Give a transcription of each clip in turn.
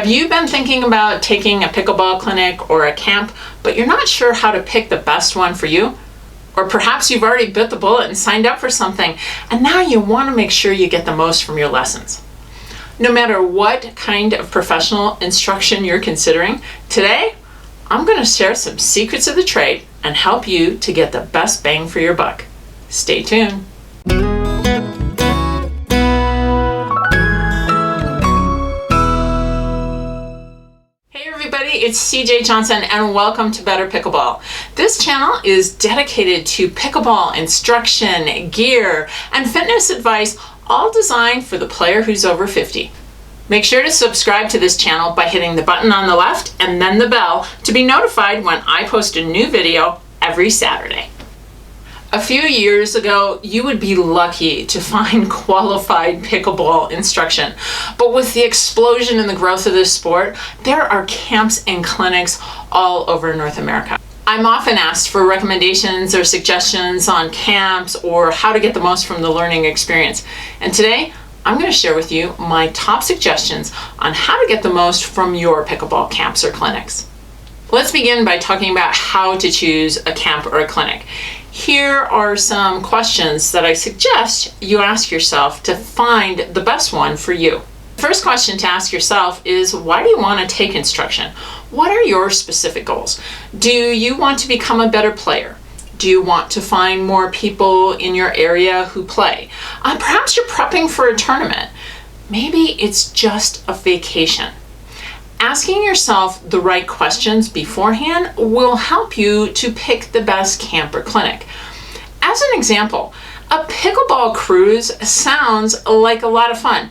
Have you been thinking about taking a pickleball clinic or a camp, but you're not sure how to pick the best one for you? Or perhaps you've already bit the bullet and signed up for something, and now you want to make sure you get the most from your lessons. No matter what kind of professional instruction you're considering, today I'm going to share some secrets of the trade and help you to get the best bang for your buck. Stay tuned. It's CJ Johnson and welcome to Better Pickleball. This channel is dedicated to pickleball instruction, gear, and fitness advice, all designed for the player who's over 50. Make sure to subscribe to this channel by hitting the button on the left and then the bell to be notified when I post a new video every Saturday. A few years ago, you would be lucky to find qualified pickleball instruction. But with the explosion in the growth of this sport, there are camps and clinics all over North America. I'm often asked for recommendations or suggestions on camps or how to get the most from the learning experience. And today, I'm going to share with you my top suggestions on how to get the most from your pickleball camps or clinics. Let's begin by talking about how to choose a camp or a clinic. Here are some questions that I suggest you ask yourself to find the best one for you. The first question to ask yourself is, why do you want to take instruction? What are your specific goals? Do you want to become a better player? Do you want to find more people in your area who play? Perhaps you're prepping for a tournament. Maybe it's just a vacation. Asking yourself the right questions beforehand will help you to pick the best camp or clinic. As an example, a pickleball cruise sounds like a lot of fun,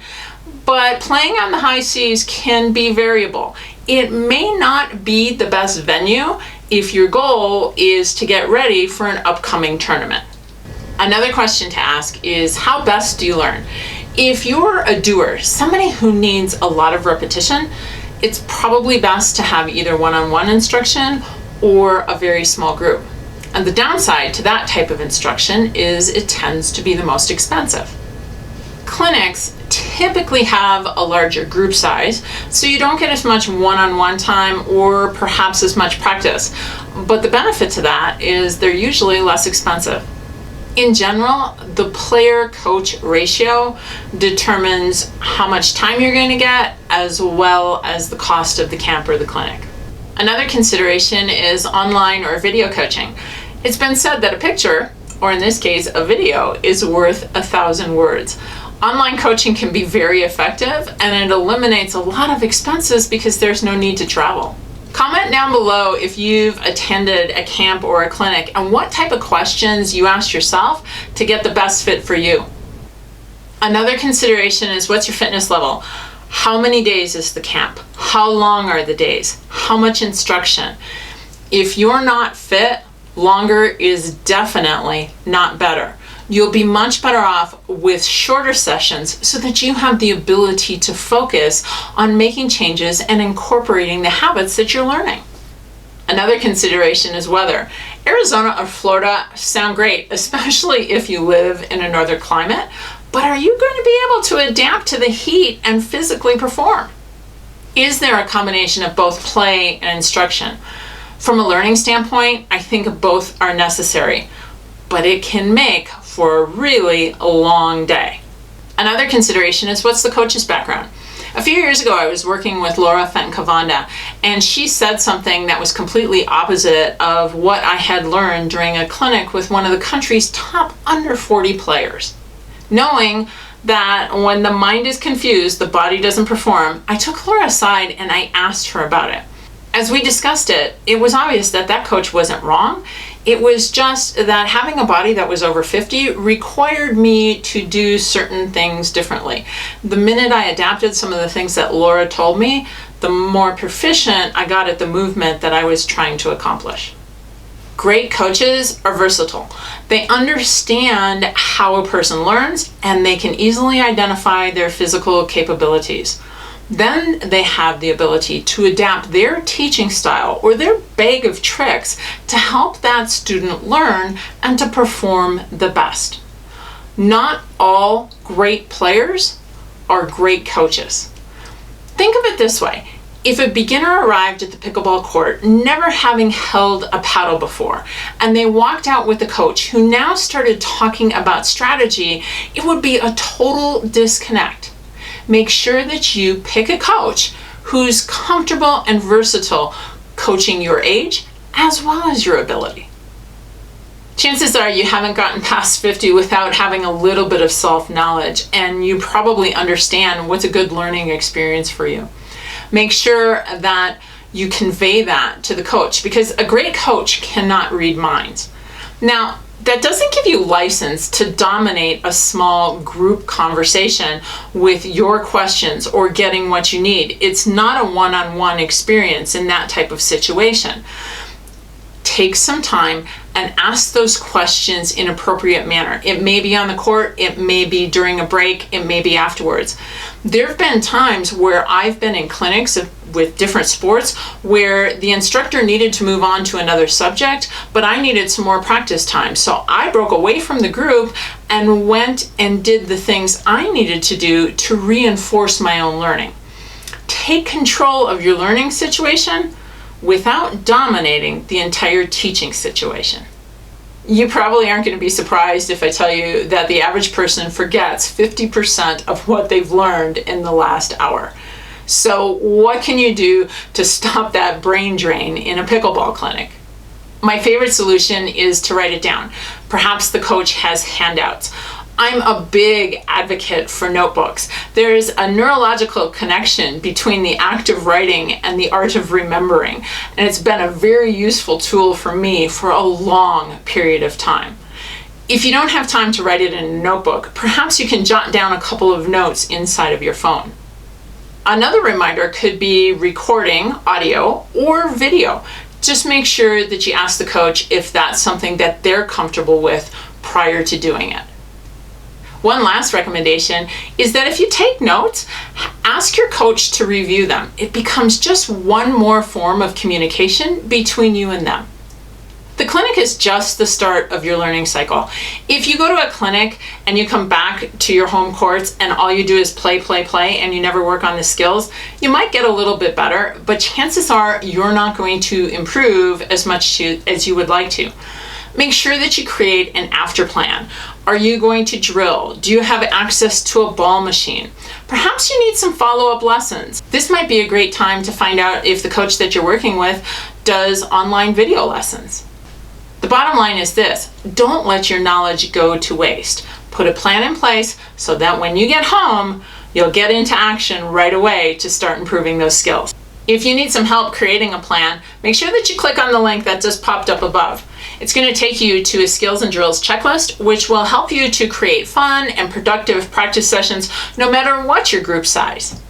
but playing on the high seas can be variable. It may not be the best venue if your goal is to get ready for an upcoming tournament. Another question to ask is, how best do you learn? If you're a doer, somebody who needs a lot of repetition, it's probably best to have either one-on-one instruction or a very small group. And the downside to that type of instruction is it tends to be the most expensive. Clinics typically have a larger group size, so you don't get as much one-on-one time or perhaps as much practice. But the benefit to that is they're usually less expensive. In general, the player-coach ratio determines how much time you're going to get as well as the cost of the camp or the clinic. Another consideration is online or video coaching. It's been said that a picture, or in this case a video, is worth 1,000 words. Online coaching can be very effective and it eliminates a lot of expenses because there's no need to travel. Comment down below if you've attended a camp or a clinic and what type of questions you ask yourself to get the best fit for you. Another consideration is, what's your fitness level? How many days is the camp? How long are the days? How much instruction? If you're not fit, longer is definitely not better. You'll be much better off with shorter sessions so that you have the ability to focus on making changes and incorporating the habits that you're learning. Another consideration is weather. Arizona or Florida sound great, especially if you live in a northern climate, but are you going to be able to adapt to the heat and physically perform? Is there a combination of both play and instruction? From a learning standpoint, I think both are necessary, but it can make for a really long day. Another consideration is, what's the coach's background? A few years ago, I was working with Laura Fenton-Cavanda, and she said something that was completely opposite of what I had learned during a clinic with one of the country's top under 40 players. Knowing that when the mind is confused, the body doesn't perform, I took Laura aside and I asked her about it. As we discussed it, it was obvious that that coach wasn't wrong. It was just that having a body that was over 50 required me to do certain things differently. The minute I adapted some of the things that Laura told me, the more proficient I got at the movement that I was trying to accomplish. Great coaches are versatile. They understand how a person learns and they can easily identify their physical capabilities. Then they have the ability to adapt their teaching style or their bag of tricks to help that student learn and to perform the best. Not all great players are great coaches. Think of it this way. If a beginner arrived at the pickleball court never having held a paddle before, and they walked out with a coach who now started talking about strategy, it would be a total disconnect. Make sure that you pick a coach who's comfortable and versatile, coaching your age as well as your ability. Chances are you haven't gotten past 50 without having a little bit of self-knowledge, and you probably understand what's a good learning experience for you. Make sure that you convey that to the coach, because a great coach cannot read minds. Now, that doesn't give you license to dominate a small group conversation with your questions or getting what you need. It's not a one-on-one experience in that type of situation. Take some time and ask those questions in appropriate manner. It may be on the court, it may be during a break, it may be afterwards. There have been times where I've been in clinics with different sports where the instructor needed to move on to another subject, but I needed some more practice time. So I broke away from the group and went and did the things I needed to do to reinforce my own learning. Take control of your learning situation without dominating the entire teaching situation. You probably aren't going to be surprised if I tell you that the average person forgets 50% of what they've learned in the last hour. So what can you do to stop that brain drain in a pickleball clinic? My favorite solution is to write it down. Perhaps the coach has handouts. I'm a big advocate for notebooks. There's a neurological connection between the act of writing and the art of remembering, and it's been a very useful tool for me for a long period of time. If you don't have time to write it in a notebook, perhaps you can jot down a couple of notes inside of your phone. Another reminder could be recording audio or video. Just make sure that you ask the coach if that's something that they're comfortable with prior to doing it. One last recommendation is that if you take notes, ask your coach to review them. It becomes just one more form of communication between you and them. The clinic is just the start of your learning cycle. If you go to a clinic and you come back to your home courts and all you do is play, and you never work on the skills, you might get a little bit better, but chances are you're not going to improve as much as you would like to. Make sure that you create an after plan. Are you going to drill? Do you have access to a ball machine? Perhaps you need some follow-up lessons. This might be a great time to find out if the coach that you're working with does online video lessons. The bottom line is this: don't let your knowledge go to waste. Put a plan in place so that when you get home, you'll get into action right away to start improving those skills. If you need some help creating a plan, make sure that you click on the link that just popped up above. It's going to take you to a skills and drills checklist, which will help you to create fun and productive practice sessions no matter what your group size.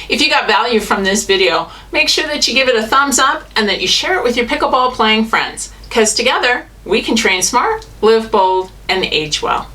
If you got value from this video, make sure that you give it a thumbs up and that you share it with your pickleball playing friends, because together we can train smart, live bold, and age well.